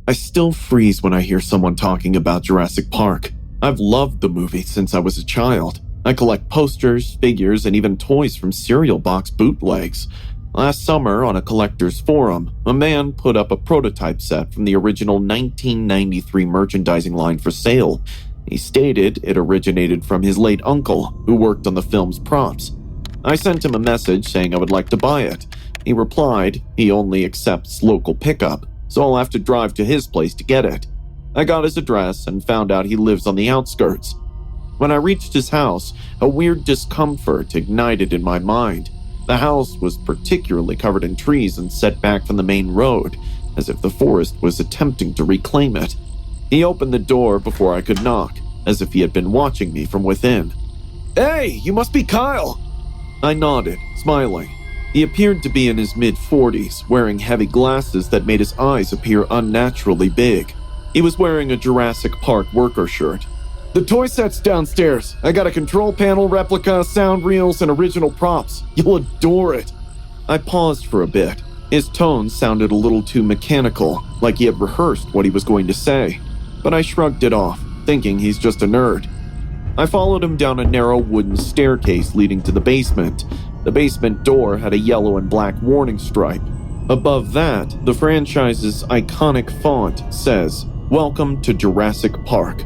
I still freeze when I hear someone talking about Jurassic Park. I've loved the movie since I was a child. I collect posters, figures, and even toys from cereal box bootlegs. Last summer, on a collector's forum, a man put up a prototype set from the original 1993 merchandising line for sale. He stated it originated from his late uncle, who worked on the film's props. I sent him a message saying I would like to buy it. He replied he only accepts local pickup, so I'll have to drive to his place to get it. I got his address and found out he lives on the outskirts. When I reached his house, a weird discomfort ignited in my mind. The house was particularly covered in trees and set back from the main road, as if the forest was attempting to reclaim it. He opened the door before I could knock, as if he had been watching me from within. "Hey, you must be Kyle!" I nodded, smiling. He appeared to be in his mid-40s, wearing heavy glasses that made his eyes appear unnaturally big. He was wearing a Jurassic Park worker shirt. "The toy set's downstairs. I got a control panel, replica, sound reels, and original props. You'll adore it." I paused for a bit. His tone sounded a little too mechanical, like he had rehearsed what he was going to say. But I shrugged it off, thinking he's just a nerd. I followed him down a narrow wooden staircase leading to the basement. The basement door had a yellow and black warning stripe. Above that, the franchise's iconic font says, "Welcome to Jurassic Park."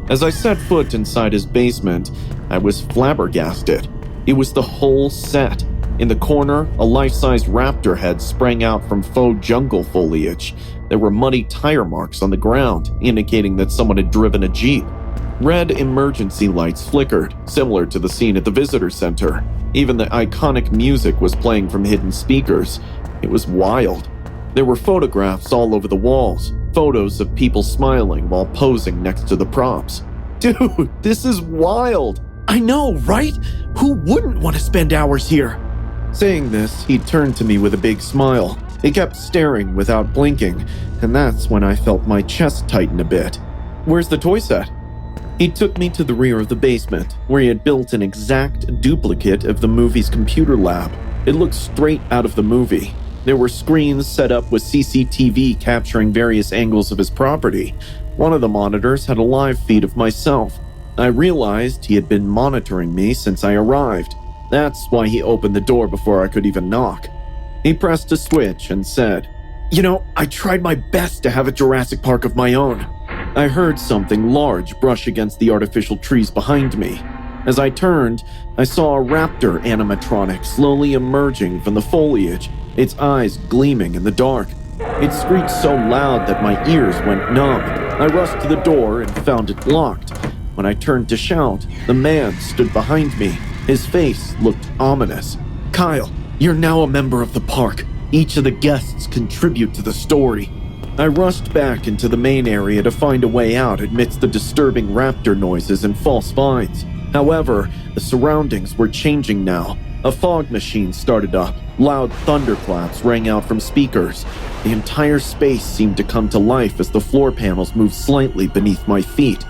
As I set foot inside his basement, I was flabbergasted. It was the whole set. In the corner, a life-size raptor head sprang out from faux jungle foliage. There were muddy tire marks on the ground, indicating that someone had driven a Jeep. Red emergency lights flickered, similar to the scene at the visitor center. Even the iconic music was playing from hidden speakers. It was wild. There were photographs all over the walls, photos of people smiling while posing next to the props. Dude, this is wild! I know, right? Who wouldn't want to spend hours here? Saying this, he turned to me with a big smile. He kept staring without blinking, and that's when I felt my chest tighten a bit. "Where's the toy set?" He took me to the rear of the basement, where he had built an exact duplicate of the movie's computer lab. It looked straight out of the movie. There were screens set up with CCTV capturing various angles of his property. One of the monitors had a live feed of myself. I realized he had been monitoring me since I arrived. That's why he opened the door before I could even knock. He pressed a switch and said, "You know, I tried my best to have a Jurassic Park of my own." I heard something large brush against the artificial trees behind me. As I turned, I saw a raptor animatronic slowly emerging from the foliage, its eyes gleaming in the dark. It screeched so loud that my ears went numb. I rushed to the door and found it locked. When I turned to shout, the man stood behind me. His face looked ominous. "Kyle, you're now a member of the park. Each of the guests contribute to the story." I rushed back into the main area to find a way out amidst the disturbing raptor noises and false vines. However, the surroundings were changing now. A fog machine started up. Loud thunderclaps rang out from speakers. The entire space seemed to come to life as the floor panels moved slightly beneath my feet.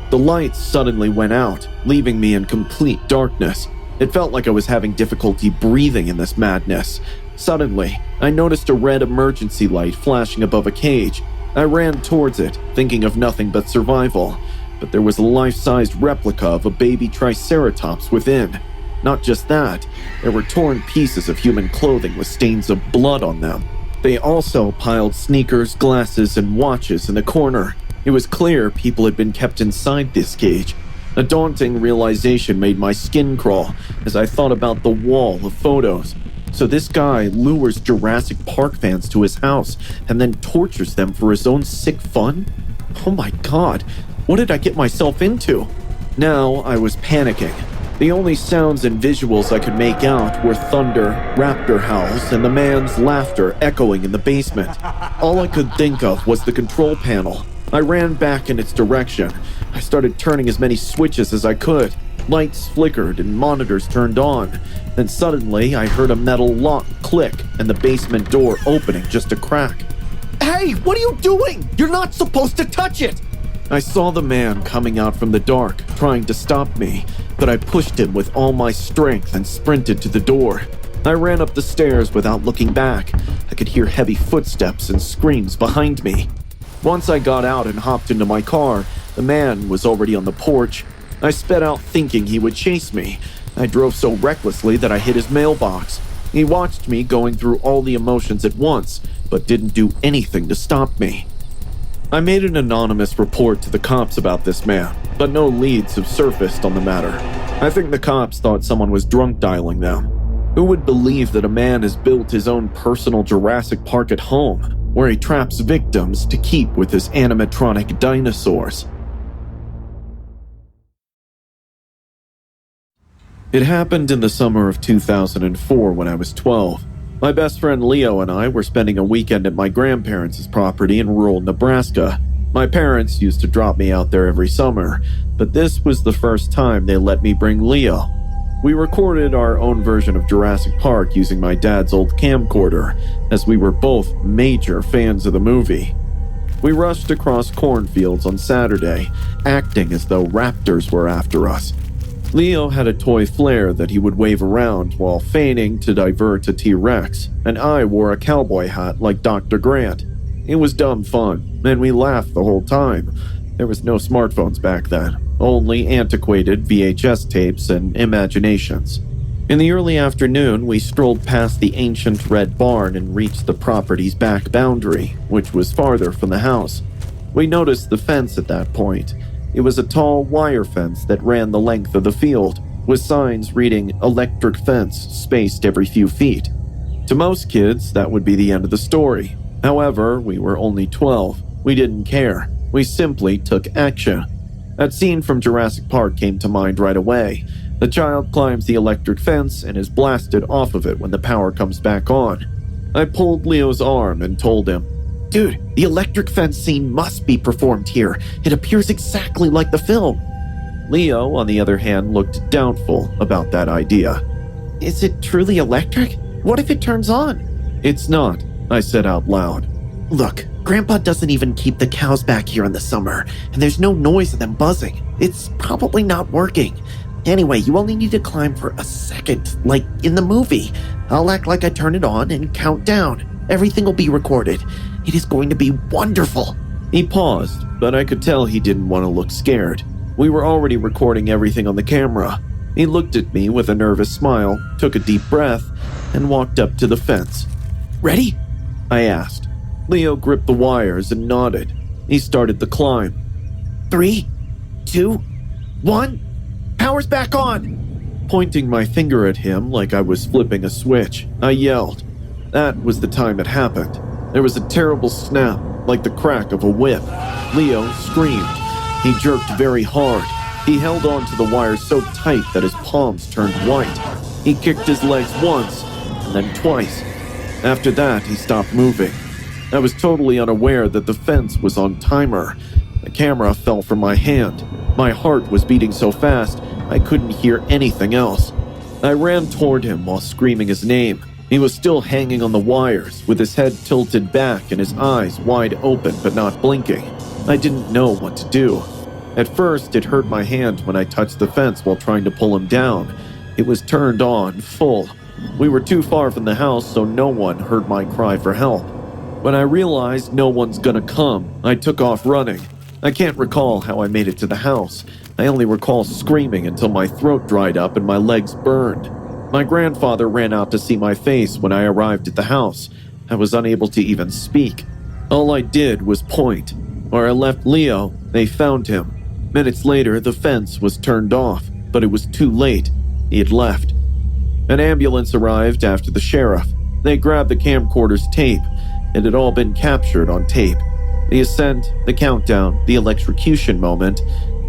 The lights suddenly went out, leaving me in complete darkness. It felt like I was having difficulty breathing in this madness. Suddenly, I noticed a red emergency light flashing above a cage. I ran towards it, thinking of nothing but survival. But there was a life-sized replica of a baby triceratops within. Not just that, there were torn pieces of human clothing with stains of blood on them. They also piled sneakers, glasses, and watches in the corner. It was clear people had been kept inside this cage. A daunting realization made my skin crawl as I thought about the wall of photos. So this guy lures Jurassic Park fans to his house and then tortures them for his own sick fun? Oh my God, what did I get myself into? Now I was panicking. The only sounds and visuals I could make out were thunder, raptor howls, and the man's laughter echoing in the basement. All I could think of was the control panel. I ran back in its direction. I started turning as many switches as I could. Lights flickered and monitors turned on. Then suddenly, I heard a metal lock click and the basement door opening just a crack. "Hey, what are you doing? You're not supposed to touch it!" I saw the man coming out from the dark, trying to stop me, but I pushed him with all my strength and sprinted to the door. I ran up the stairs without looking back. I could hear heavy footsteps and screams behind me. Once I got out and hopped into my car, the man was already on the porch. I sped out thinking he would chase me. I drove so recklessly that I hit his mailbox. He watched me going through all the emotions at once, but didn't do anything to stop me. I made an anonymous report to the cops about this man, but no leads have surfaced on the matter. I think the cops thought someone was drunk dialing them. Who would believe that a man has built his own personal Jurassic Park at home, where he traps victims to keep with his animatronic dinosaurs? It happened in the summer of 2004 when I was 12. My best friend Leo and I were spending a weekend at my grandparents' property in rural Nebraska. My parents used to drop me out there every summer, but this was the first time they let me bring Leo. We recorded our own version of Jurassic Park using my dad's old camcorder, as we were both major fans of the movie. We rushed across cornfields on Saturday, acting as though raptors were after us. Leo had a toy flare that he would wave around while feigning to divert a T-Rex, and I wore a cowboy hat like Dr. Grant. It was dumb fun, and we laughed the whole time. There was no smartphones back then, only antiquated VHS tapes and imaginations. In the early afternoon, we strolled past the ancient red barn and reached the property's back boundary, which was farther from the house. We noticed the fence at that point. It was a tall wire fence that ran the length of the field, with signs reading "electric fence" spaced every few feet. To most kids, that would be the end of the story. However, we were only 12. We didn't care. We simply took action. That scene from Jurassic Park came to mind right away. The child climbs the electric fence and is blasted off of it when the power comes back on. I pulled Leo's arm and told him, "Dude, the electric fence scene must be performed here. It appears exactly like the film." Leo, on the other hand, looked doubtful about that idea. "Is it truly electric? What if it turns on?" "It's not," I said out loud. "Look, Grandpa doesn't even keep the cows back here in the summer, and there's no noise of them buzzing. It's probably not working. Anyway, you only need to climb for a second, like in the movie. I'll act like I turn it on and count down. Everything will be recorded. It is going to be wonderful." He paused, but I could tell he didn't want to look scared. We were already recording everything on the camera. He looked at me with a nervous smile, took a deep breath, and walked up to the fence. "Ready?" I asked. Leo gripped the wires and nodded. He started the climb. 3, 2, 1, power's back on! Pointing my finger at him like I was flipping a switch, I yelled. That was the time it happened. There was a terrible snap, like the crack of a whip. Leo screamed. He jerked very hard. He held on to the wires so tight that his palms turned white. He kicked his legs once, and then twice. After that, he stopped moving. I was totally unaware that the fence was on timer. The camera fell from my hand. My heart was beating so fast, I couldn't hear anything else. I ran toward him while screaming his name. He was still hanging on the wires, with his head tilted back and his eyes wide open but not blinking. I didn't know what to do. At first, it hurt my hand when I touched the fence while trying to pull him down. It was turned on, full. We were too far from the house, so no one heard my cry for help. When I realized no one's gonna come, I took off running. I can't recall how I made it to the house. I only recall screaming until my throat dried up and my legs burned. My grandfather ran out to see my face when I arrived at the house. I was unable to even speak. All I did was point. Where I left Leo, they found him. Minutes later, the fence was turned off, but it was too late. He had left. An ambulance arrived after the sheriff. They grabbed the camcorder's tape. It had all been captured on tape. The ascent, the countdown, the electrocution moment.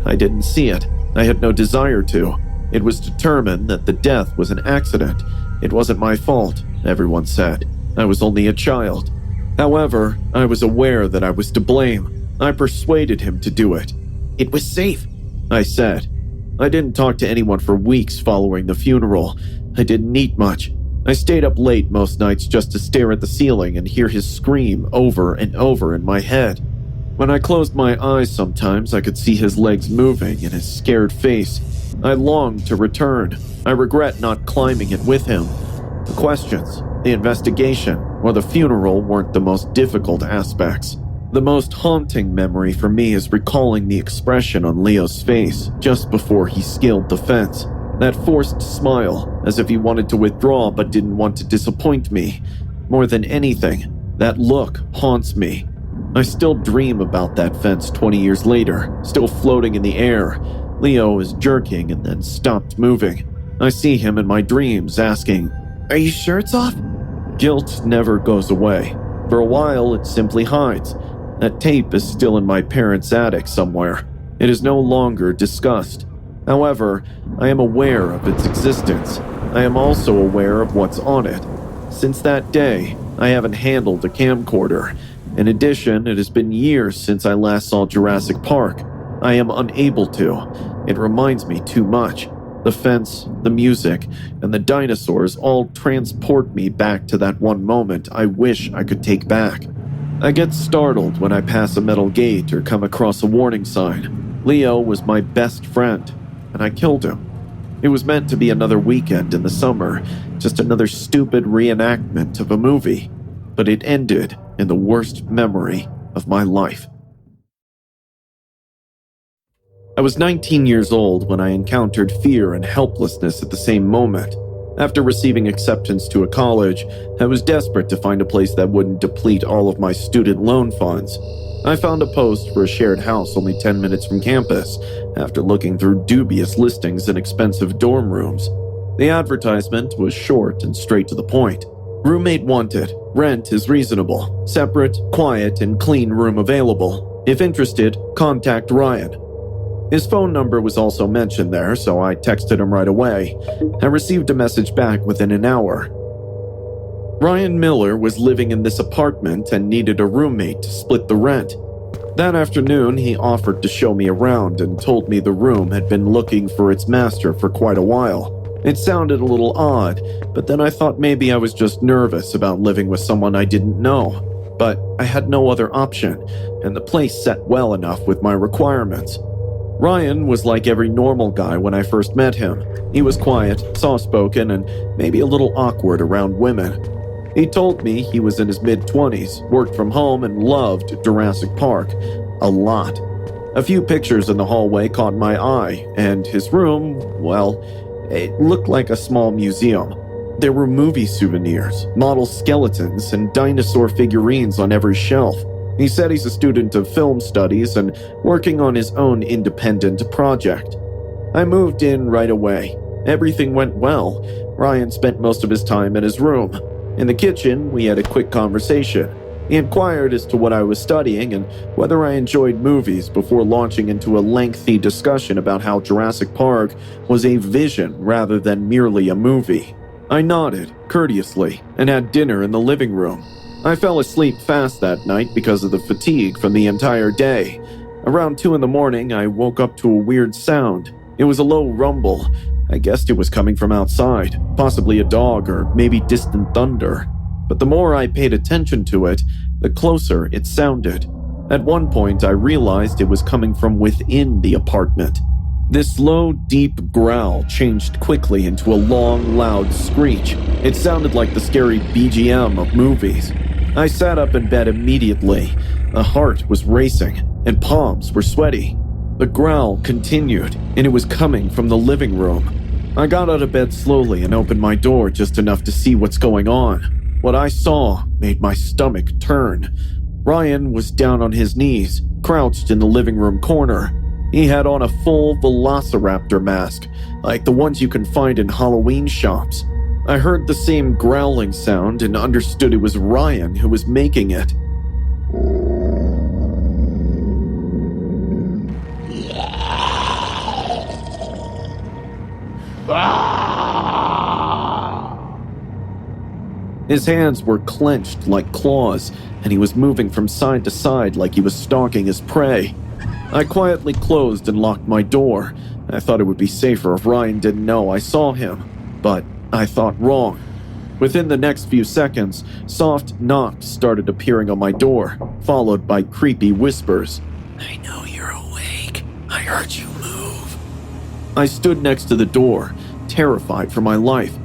I didn't see it. I had no desire to. It was determined that the death was an accident. It wasn't my fault, everyone said. I was only a child. However, I was aware that I was to blame. I persuaded him to do it. It was safe, I said. I didn't talk to anyone for weeks following the funeral. I didn't eat much. I stayed up late most nights just to stare at the ceiling and hear his scream over and over in my head. When I closed my eyes sometimes, I could see his legs moving and his scared face. I longed to return. I regret not climbing it with him. The questions, the investigation, or the funeral weren't the most difficult aspects. The most haunting memory for me is recalling the expression on Leo's face just before he scaled the fence. That forced smile, as if he wanted to withdraw but didn't want to disappoint me. More than anything, that look haunts me. I still dream about that fence 20 years later, still floating in the air. Leo is jerking and then stopped moving. I see him in my dreams asking, "Are you sure it's off?" Guilt never goes away. For a while, it simply hides. That tape is still in my parents' attic somewhere. It is no longer discussed. However, I am aware of its existence. I am also aware of what's on it. Since that day, I haven't handled a camcorder. In addition, it has been years since I last saw Jurassic Park. I am unable to. It reminds me too much. The fence, the music, and the dinosaurs all transport me back to that one moment I wish I could take back. I get startled when I pass a metal gate or come across a warning sign. Leo was my best friend, and I killed him. It was meant to be another weekend in the summer, just another stupid reenactment of a movie, but it ended in the worst memory of my life. I was 19 years old when I encountered fear and helplessness at the same moment. After receiving acceptance to a college, I was desperate to find a place that wouldn't deplete all of my student loan funds. I found a post for a shared house only 10 minutes from campus, after looking through dubious listings and expensive dorm rooms. The advertisement was short and straight to the point. Roommate wanted. Rent is reasonable. Separate, quiet, and clean room available. If interested, contact Ryan. His phone number was also mentioned there, so I texted him right away. I received a message back within an hour. Ryan Miller was living in this apartment and needed a roommate to split the rent. That afternoon, he offered to show me around and told me the room had been looking for its master for quite a while. It sounded a little odd, but then I thought maybe I was just nervous about living with someone I didn't know. But I had no other option, and the place set well enough with my requirements. Ryan was like every normal guy when I first met him. He was quiet, soft-spoken, and maybe a little awkward around women. He told me he was in his mid-20s, worked from home, and loved Jurassic Park a lot. A few pictures in the hallway caught my eye, and his room, well, it looked like a small museum. There were movie souvenirs, model skeletons, and dinosaur figurines on every shelf. He said he's a student of film studies and working on his own independent project. I moved in right away. Everything went well. Ryan spent most of his time in his room. In the kitchen, we had a quick conversation. He inquired as to what I was studying and whether I enjoyed movies before launching into a lengthy discussion about how Jurassic Park was a vision rather than merely a movie. I nodded, courteously, and had dinner in the living room. I fell asleep fast that night because of the fatigue from the entire day. Around 2 a.m, I woke up to a weird sound. It was a low rumble. I guessed it was coming from outside, possibly a dog or maybe distant thunder. But the more I paid attention to it, the closer it sounded. At one point, I realized it was coming from within the apartment. This low, deep growl changed quickly into a long, loud screech. It sounded like the scary BGM of movies. I sat up in bed immediately. The heart was racing, and palms were sweaty. The growl continued, and it was coming from the living room. I got out of bed slowly and opened my door just enough to see what's going on. What I saw made my stomach turn. Ryan was down on his knees, crouched in the living room corner. He had on a full velociraptor mask, like the ones you can find in Halloween shops. I heard the same growling sound and understood it was Ryan who was making it. His hands were clenched like claws, and he was moving from side to side like he was stalking his prey. I quietly closed and locked my door. I thought it would be safer if Ryan didn't know I saw him, but I thought wrong. Within the next few seconds, soft knocks started appearing on my door, followed by creepy whispers. "I know you're awake. I heard you move." I stood next to the door, terrified for my life.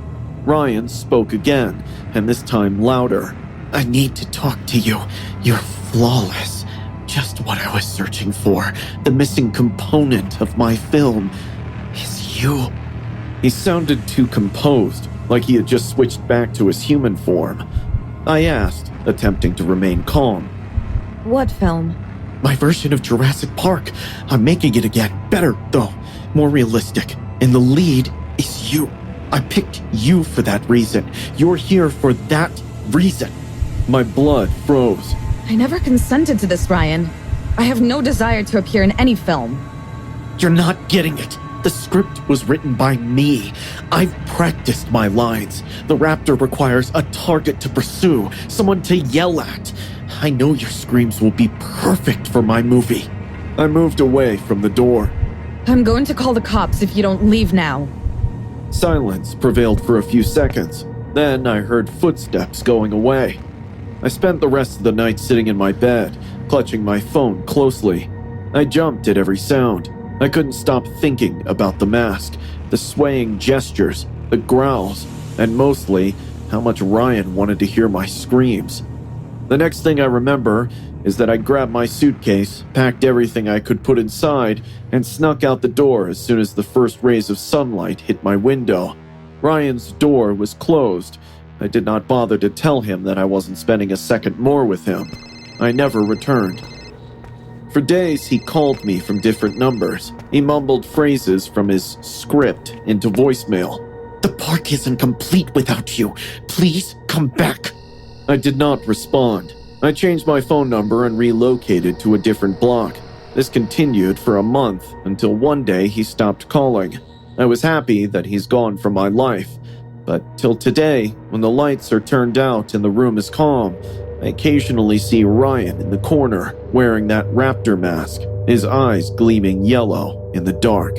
Ryan spoke again, and this time louder. "I need to talk to you. You're flawless. just what I was searching for. The missing component of my film is you. He sounded too composed, like he had just switched back to his human form. I asked, attempting to remain calm. What film? My version of Jurassic Park. I'm making it again. Better, though. More realistic. And the lead is you. I picked you for that reason. You're here for that reason. My blood froze. I never consented to this, Ryan. I have no desire to appear in any film. You're not getting it. The script was written by me. I've practiced my lines. The raptor requires a target to pursue, someone to yell at. I know your screams will be perfect for my movie. I moved away from the door. I'm going to call the cops if you don't leave now. Silence prevailed for a few seconds. Then I heard footsteps going away. I spent the rest of the night sitting in my bed, clutching my phone closely. I jumped at every sound. I couldn't stop thinking about the mask, the swaying gestures, the growls, and mostly how much Ryan wanted to hear my screams. The next thing I remember is that I grabbed my suitcase, packed everything I could put inside, and snuck out the door as soon as the first rays of sunlight hit my window. Ryan's door was closed. I did not bother to tell him that I wasn't spending a second more with him. I never returned. For days, he called me from different numbers. He mumbled phrases from his script into voicemail. The park isn't complete without you. Please come back. I did not respond. I changed my phone number and relocated to a different block. This continued for a month until one day he stopped calling. I was happy that he's gone from my life. But till today, when the lights are turned out and the room is calm, I occasionally see Ryan in the corner wearing that raptor mask, his eyes gleaming yellow in the dark.